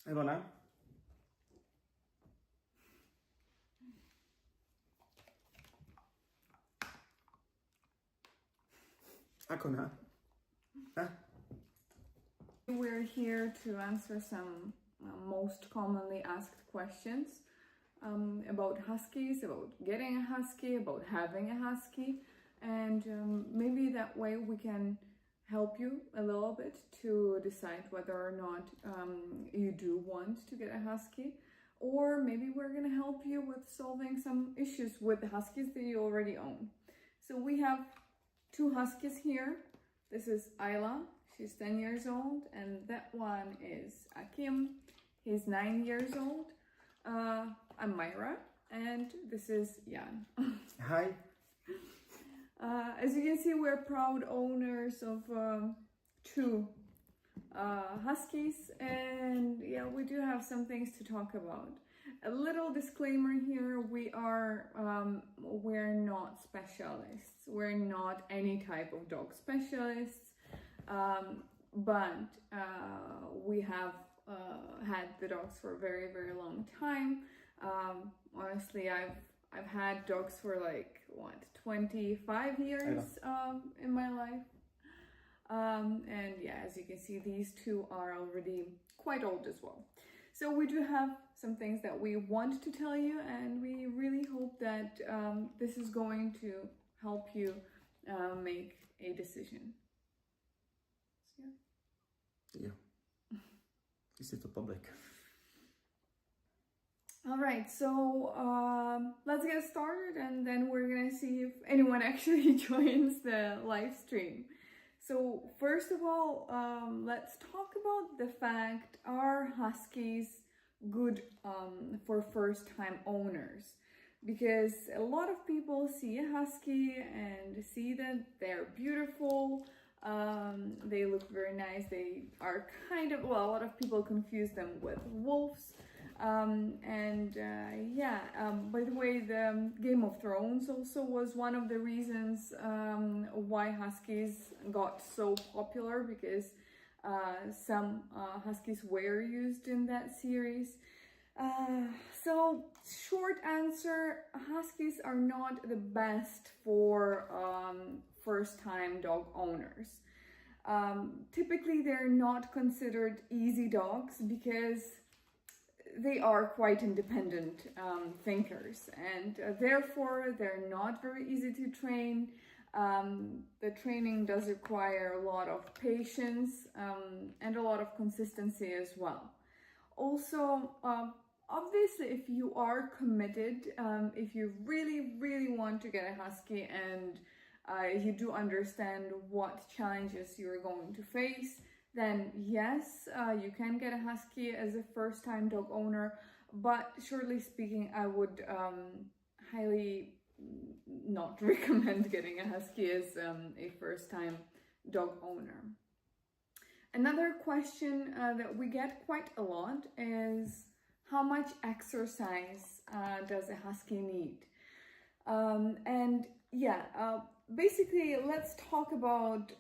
Ilona? Ako na? Huh? We're here to answer some most commonly asked questions about huskies, about getting a husky, about having a husky, and maybe that way we can help you a little bit to decide whether or not you do want to get a husky, or maybe we're going to help you with solving some issues with the huskies that you already own. So we have two huskies here. This is Ayla, she's 10 years old, and that one is Akim, he's 9 years old. I'm Myra, and this is Jan. Hi. As you can see, we're proud owners of two huskies, and yeah, we do have some things to talk about. A little disclaimer here: we're not specialists. We're not any type of dog specialists, but we have had the dogs for a very, very long time. Honestly, I've had dogs for like 25 years in my life, and yeah, as you can see, these two are already quite old as well. So we do have some things that we want to tell you, and we really hope that this is going to help you make a decision. So, Yeah. Is it a public? all right, so let's get started, and then we're gonna see if anyone actually joins the live stream. So first of all, let's talk about the fact, are huskies good for first-time owners? Because a lot of people see a husky and see that they're beautiful, they look very nice, they are kind of, well, a lot of people confuse them with wolves. By the way, the Game of Thrones also was one of the reasons why huskies got so popular, because some huskies were used in that series. So short answer, huskies are not the best for first-time dog owners. Typically they're not considered easy dogs because they are quite independent thinkers, and therefore they're not very easy to train. The training does require a lot of patience and a lot of consistency as well. Also, obviously, if you are committed, if you really want to get a husky, and you do understand what challenges you're going to face, then yes, you can get a husky as a first-time dog owner, but shortly speaking, I would highly not recommend getting a husky as a first-time dog owner. Another question that we get quite a lot is, how much exercise does a husky need? Basically, let's talk about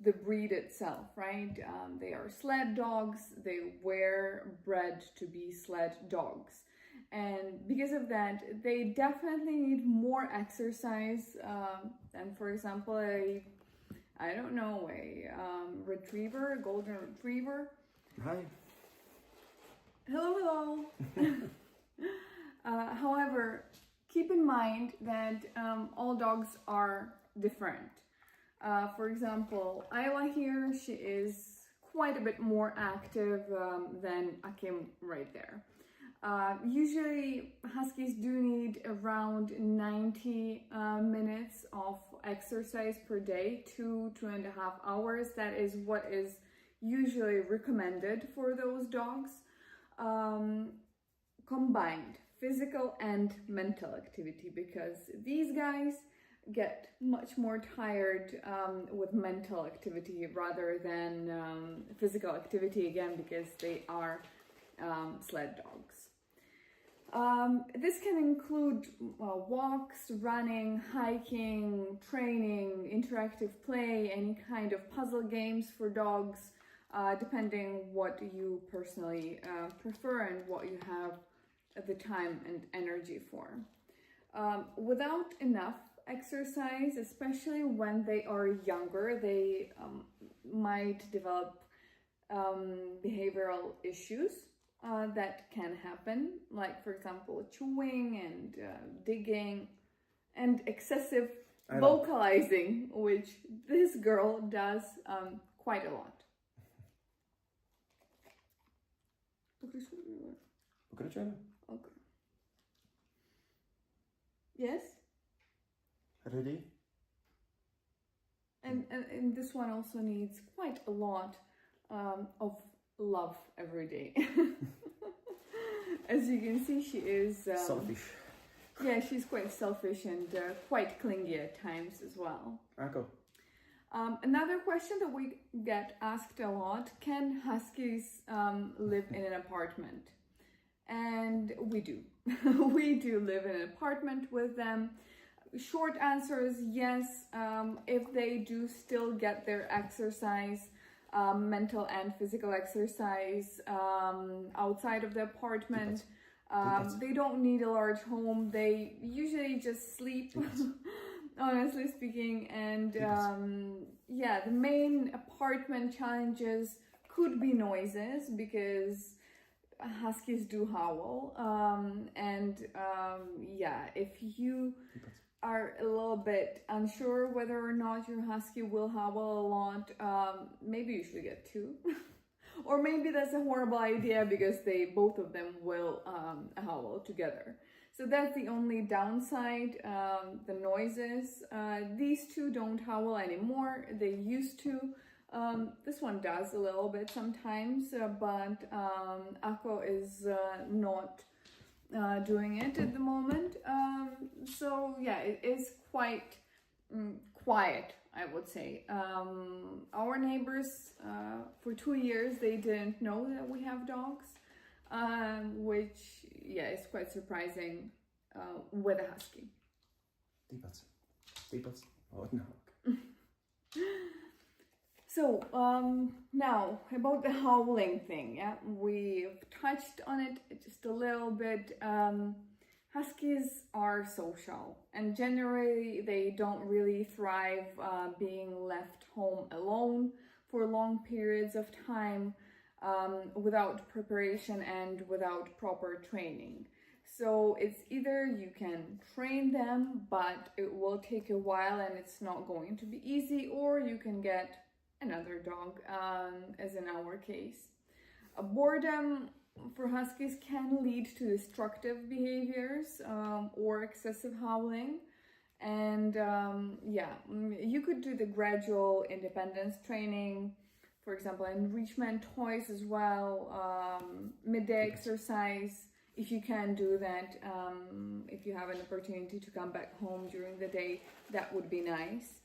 the breed itself, right? They are sled dogs. They were bred to be sled dogs. And because of that, they definitely need more exercise than, for example, a retriever, a golden retriever. Hi. Hello. However, keep in mind that all dogs are different. For example, Ayla here, she is quite a bit more active than Akim right there. Usually, huskies do need around 90 minutes of exercise per day, 2.5 hours. That is what is usually recommended for those dogs. Combined physical and mental activity, because these guys get much more tired with mental activity rather than physical activity, again, because they are sled dogs. This can include walks, running, hiking, training, interactive play, any kind of puzzle games for dogs, depending what you personally prefer and what you have the time and energy for. Without enough exercise, especially when they are younger, they might develop behavioral issues that can happen, like for example chewing and digging and excessive vocalizing, which this girl does quite a lot. Pokračujeme? Okay. Yes? Ready? And this one also needs quite a lot of love every day. As you can see, she is Selfish. Yeah, she's quite selfish and quite clingy at times as well. Ako? Another question that we get asked a lot: can Huskies live in an apartment? And we do. We do live in an apartment with them. Short answer is yes, if they do still get their exercise, mental and physical exercise outside of the apartment. They don't need a large home. They usually just sleep, honestly speaking. And yeah, the main apartment challenges could be noises, because Huskies do howl. Yeah, if you are a little bit unsure whether or not your Husky will howl a lot, maybe you should get two. Or maybe that's a horrible idea, because both of them will howl together. So that's the only downside, the noises. These two don't howl anymore. They used to. This one does a little bit sometimes, but Ako is not doing it at the moment. So yeah, it is quite quiet, I would say. Our neighbors, for 2 years, they didn't know that we have dogs, which, yeah, is quite surprising with a Husky. Týpac. Hodně. So, now, about the howling thing, yeah? We've touched on it just a little bit. Huskies are social, and generally they don't really thrive being left home alone for long periods of time without preparation and without proper training. So it's either you can train them, but it will take a while and it's not going to be easy, or you can get another dog, as in our case. Boredom for Huskies can lead to destructive behaviors or excessive howling. And yeah, you could do the gradual independence training, for example, enrichment toys as well, midday exercise, if you can do that. If you have an opportunity to come back home during the day, that would be nice.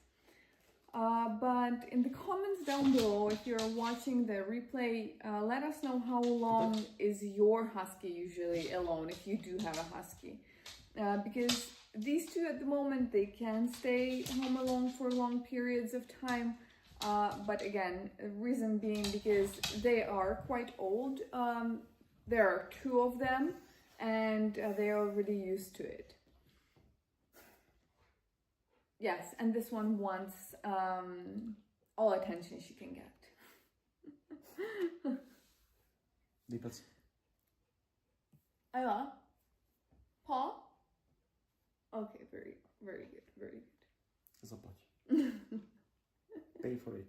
But in the comments down below, if you're watching the replay, let us know how long is your Husky usually alone, if you do have a Husky. Because these two at the moment, they can stay home alone for long periods of time. But again, reason being because they are quite old. There are 2 of them, and they are already used to it. Yes, and this one wants all attention she can get. Týpac. Ayla? Paw? Okay, very, very good, very good. Zaplať. Pay for it.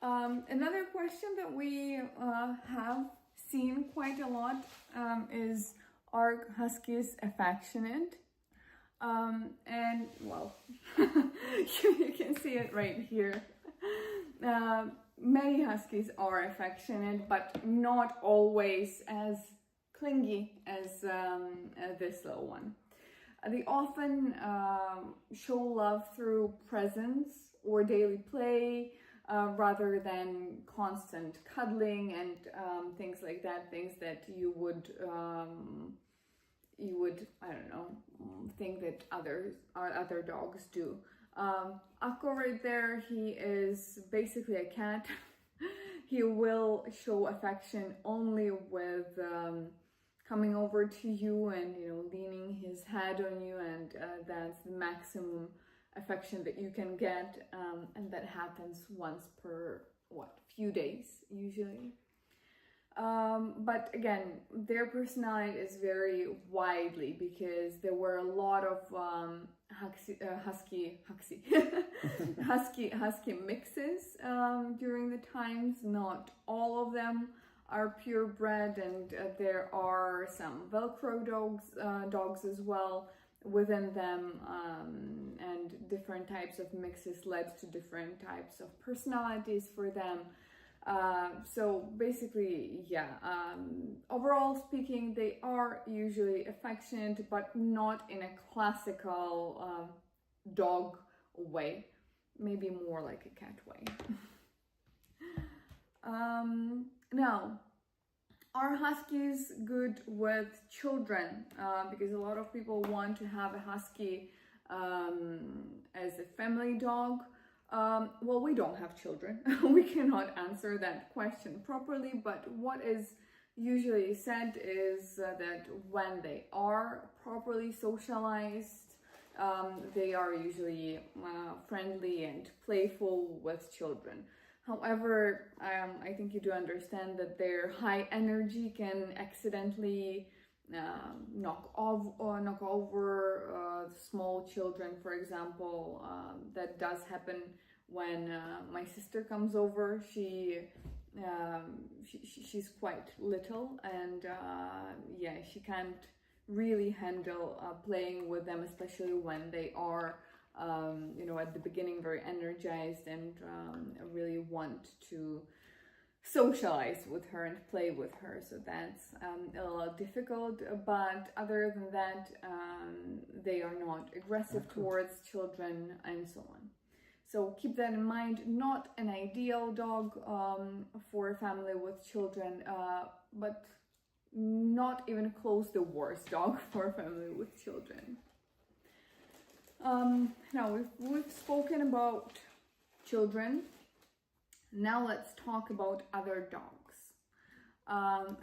Another question that we have seen quite a lot is, are Huskies affectionate? And well, you can see it right here. Many Huskies are affectionate, but not always as clingy as this little one. They often show love through presence or daily play, rather than constant cuddling and things like that, things that you would I don't know, think that other dogs do. Akko right there, he is basically a cat. He will show affection only with coming over to you and, you know, leaning his head on you, and that's the maximum affection that you can get, and that happens once per few days usually. But again, their personality is very widely, because there were a lot of husky mixes during the times. Not all of them are purebred, and there are some Velcro dogs as well within them, and different types of mixes led to different types of personalities for them. So basically, yeah, overall speaking, they are usually affectionate, but not in a classical dog way, maybe more like a cat way. Now, are huskies good with children? Because a lot of people want to have a husky as a family dog. Well, we don't have children. We cannot answer that question properly, but what is usually said is that when they are properly socialized, they are usually friendly and playful with children. However, I think you do understand that their high energy can accidentally knock over small children, for example. That does happen when my sister comes over. She's quite little, and yeah, she can't really handle playing with them, especially when they are you know, at the beginning very energized and really want to socialize with her and play with her. So that's a little difficult, but other than that, they are not aggressive towards children and so on. So keep that in mind. Not an ideal dog for a family with children, but not even close the worst dog for a family with children. Now we've spoken about children. Now let's talk about other dogs.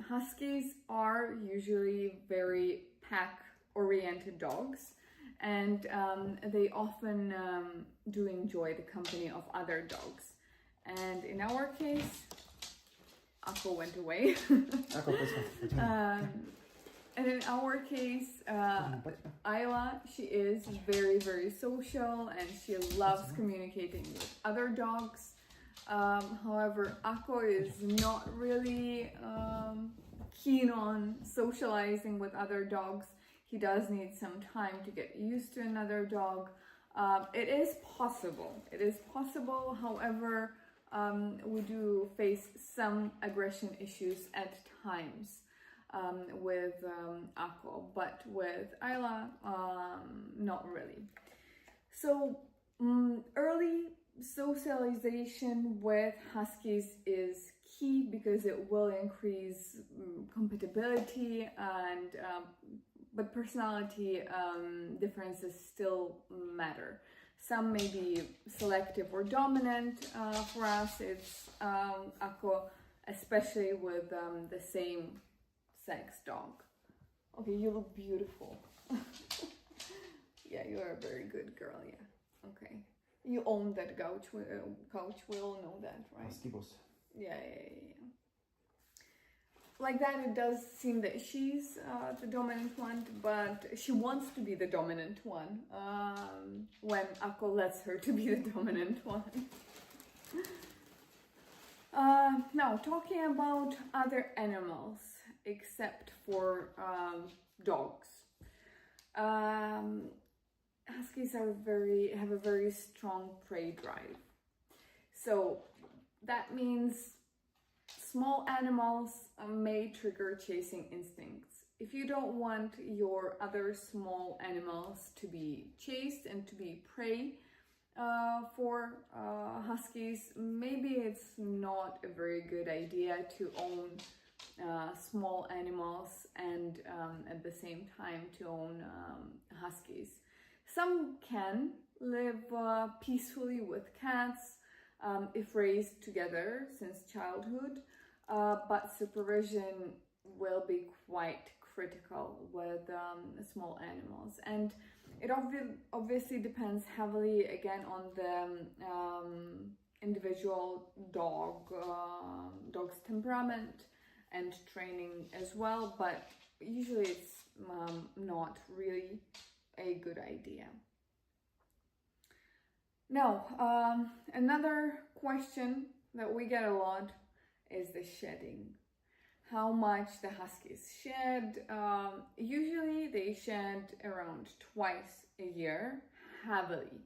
Huskies are usually very pack-oriented dogs, and they often do enjoy the company of other dogs. And in our case, Akko went away. And in our case, Ayla, she is very, very social, and she loves communicating with other dogs. However, Akko is not really keen on socializing with other dogs. He does need some time to get used to another dog. It is possible, however, we do face some aggression issues at times with Akko, but with Ayla, not really. So early socialization with huskies is key, because it will increase compatibility, and but personality differences still matter. Some may be selective or dominant. For us, it's Akko, especially with the same sex dog. Okay, you look beautiful. Yeah, you are a very good girl. Yeah. Okay. You own that couch. We all know that, right? Husky boss. Yeah. Like that, it does seem that she's the dominant one, but she wants to be the dominant one when Akko lets her to be the dominant one. Now, talking about other animals except for dogs. Huskies have a very strong prey drive. So that means small animals may trigger chasing instincts. If you don't want your other small animals to be chased and to be prey for huskies, maybe it's not a very good idea to own small animals and at the same time to own huskies. Some can live peacefully with cats if raised together since childhood, but supervision will be quite critical with small animals, and it obviously depends heavily again on the individual dog's temperament and training as well, but usually it's not really a good idea. Now, another question that we get a lot is the shedding. How much the Huskies shed. Usually they shed around twice a year, heavily.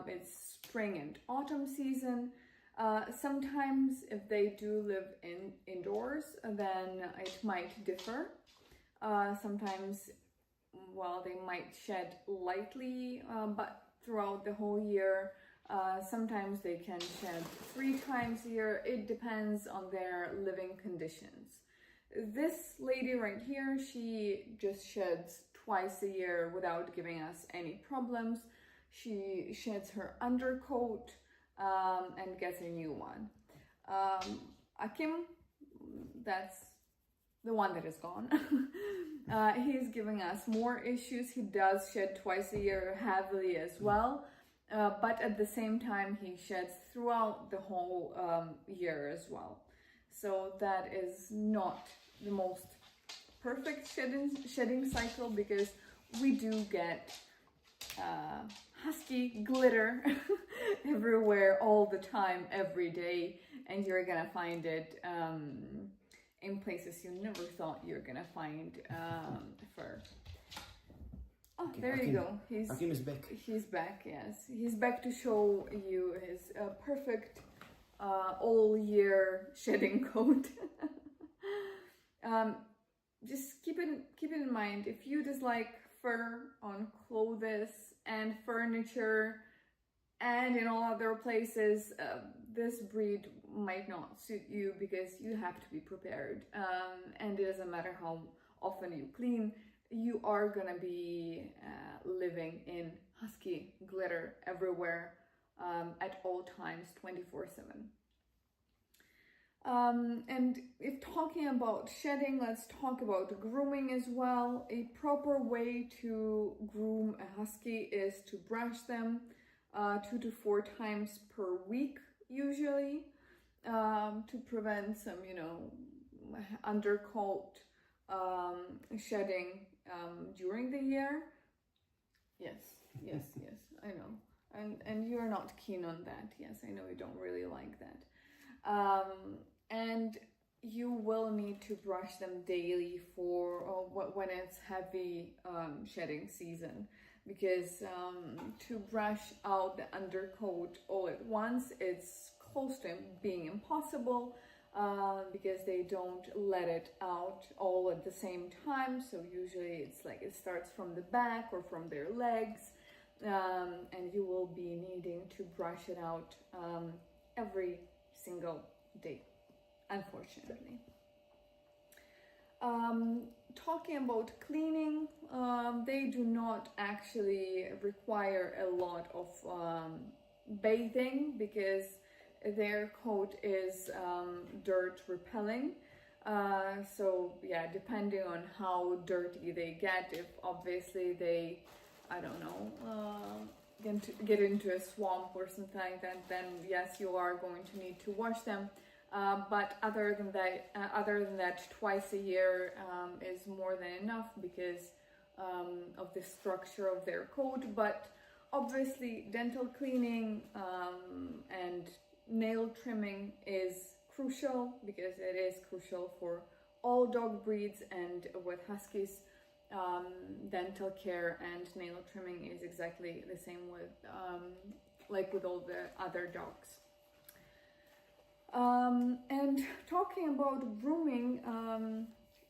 It's spring and autumn season. Sometimes if they do live indoors, then it might differ. Sometimes, well, they might shed lightly, but throughout the whole year. Sometimes they can shed 3 times a year. It depends on their living conditions. This lady right here, she just sheds twice a year without giving us any problems. She sheds her undercoat and gets a new one. Akim, that's the one that is gone. He's giving us more issues. He does shed twice a year heavily as well. But at the same time, he sheds throughout the whole year as well. So that is not the most perfect shedding cycle, because we do get husky glitter everywhere all the time, every day, and you're gonna find it in places you never thought you're gonna find fur. Oh, there you go. Akim is back. He's back, yes. He's back to show you his perfect all year shedding coat. Just keep it in mind, if you dislike fur on clothes and furniture and in all other places, this breed might not suit you, because you have to be prepared. And it doesn't matter how often you clean, you are gonna be living in husky glitter everywhere at all times, 24/7. And if talking about shedding, let's talk about grooming as well. A proper way to groom a husky is to brush them 2 to 4 times per week, usually, to prevent some, undercoat shedding during the year. Yes, I know. And you're not keen on that. Yes, I know you don't really like that. And you will need to brush them daily for when it's heavy shedding season, because to brush out the undercoat all at once, it's close to being impossible, because they don't let it out all at the same time. So usually it's like it starts from the back or from their legs, and you will be needing to brush it out every single day, unfortunately. Talking about cleaning, they do not actually require a lot of bathing, because their coat is dirt repelling. So yeah, depending on how dirty they get, if obviously they, I don't know, get into a swamp or something like that, then yes, you are going to need to wash them. But other than that, twice a year is more than enough, because of the structure of their coat. But obviously, dental cleaning and nail trimming is crucial, because it is crucial for all dog breeds, and with Huskies, dental care and nail trimming is exactly the same with like with all the other dogs. And talking about grooming,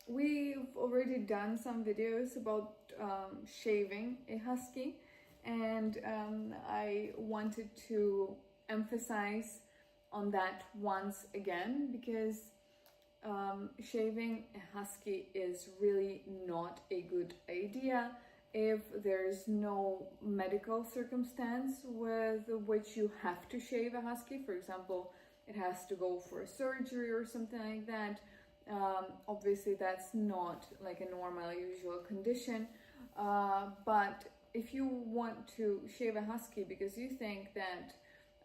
we've already done some videos about shaving a husky, and I wanted to emphasize on that once again, because shaving a husky is really not a good idea. if there's no medical circumstance with which you have to shave a husky. For example, it has to go for a surgery or something like that. Obviously that's not like a normal usual condition, but if you want to shave a husky because you think that,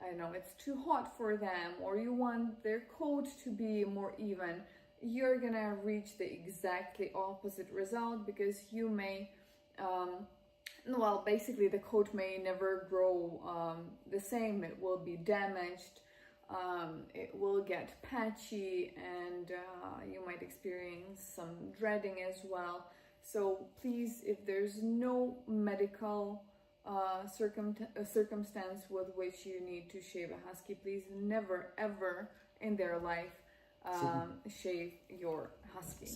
I don't know, it's too hot for them, or you want their coat to be more even, you're gonna reach the exactly opposite result, because you may well, basically the coat may never grow the same. It will be damaged, it will get patchy, and you might experience some dreading as well. So please, if there's no medical circumstance with which you need to shave a husky, please never ever in their life shave your husky.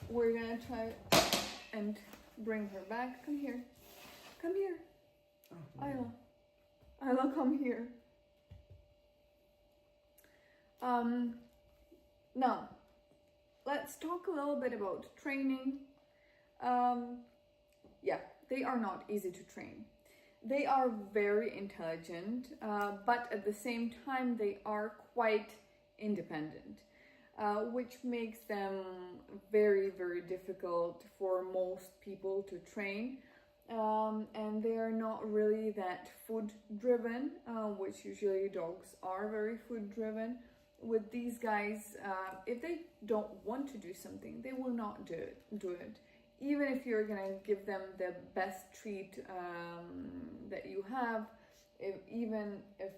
We're gonna try and bring her back. Come here. Come here. Oh, Isla. Isla, come here. Now, let's talk a little bit about training. Yeah, they are not easy to train. They are very intelligent, but at the same time, they are quite independent, which makes them very, very difficult for most people to train. And they are not really that food driven, which usually dogs are very food driven. With these guys, if they don't want to do something, they will not do it. Even if you're gonna give them the best treat that you have, even if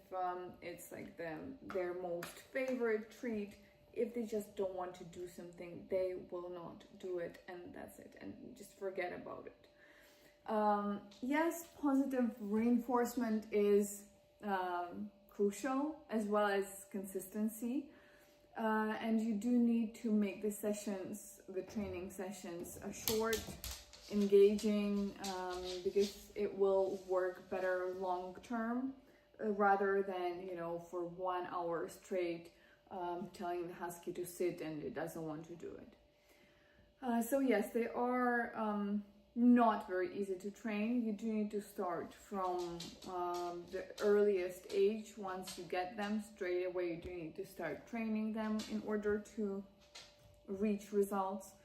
it's like their most favorite treat, if they just don't want to do something, they will not do it, and that's it, and just forget about it. Yes, positive reinforcement is crucial, as well as consistency, and you do need to make the training sessions short, engaging, because it will work better long term, rather than, you know, for 1 hour straight telling the husky to sit and it doesn't want to do it. So yes, they are not very easy to train. You do need to start from the earliest age. Once you get them, straight away you do need to start training them in order to reach results,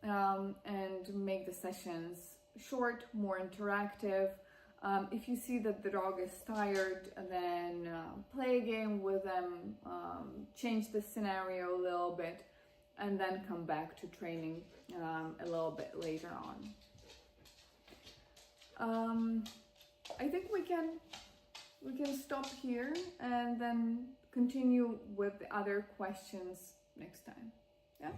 and make the sessions short, more interactive. If you see that the dog is tired, then play a game with them, change the scenario a little bit, and then come back to training a little bit later on. I think we can stop here and then continue with the other questions next time. Yeah.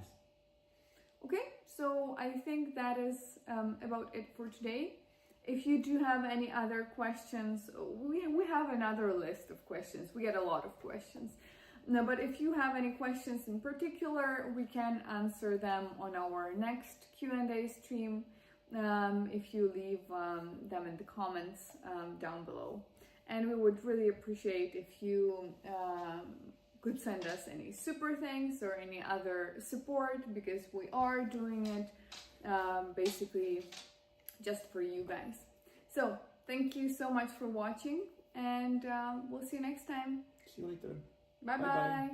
Okay, so I think that is about it for today. If you do have any other questions, we have another list of questions. We get a lot of questions. No, but if you have any questions in particular, we can answer them on our next Q&A stream. If you leave them in the comments down below. And we would really appreciate if you could send us any super thanks or any other support, because we are doing it basically just for you guys. So thank you so much for watching, and we'll see you next time. See you later. Bye bye.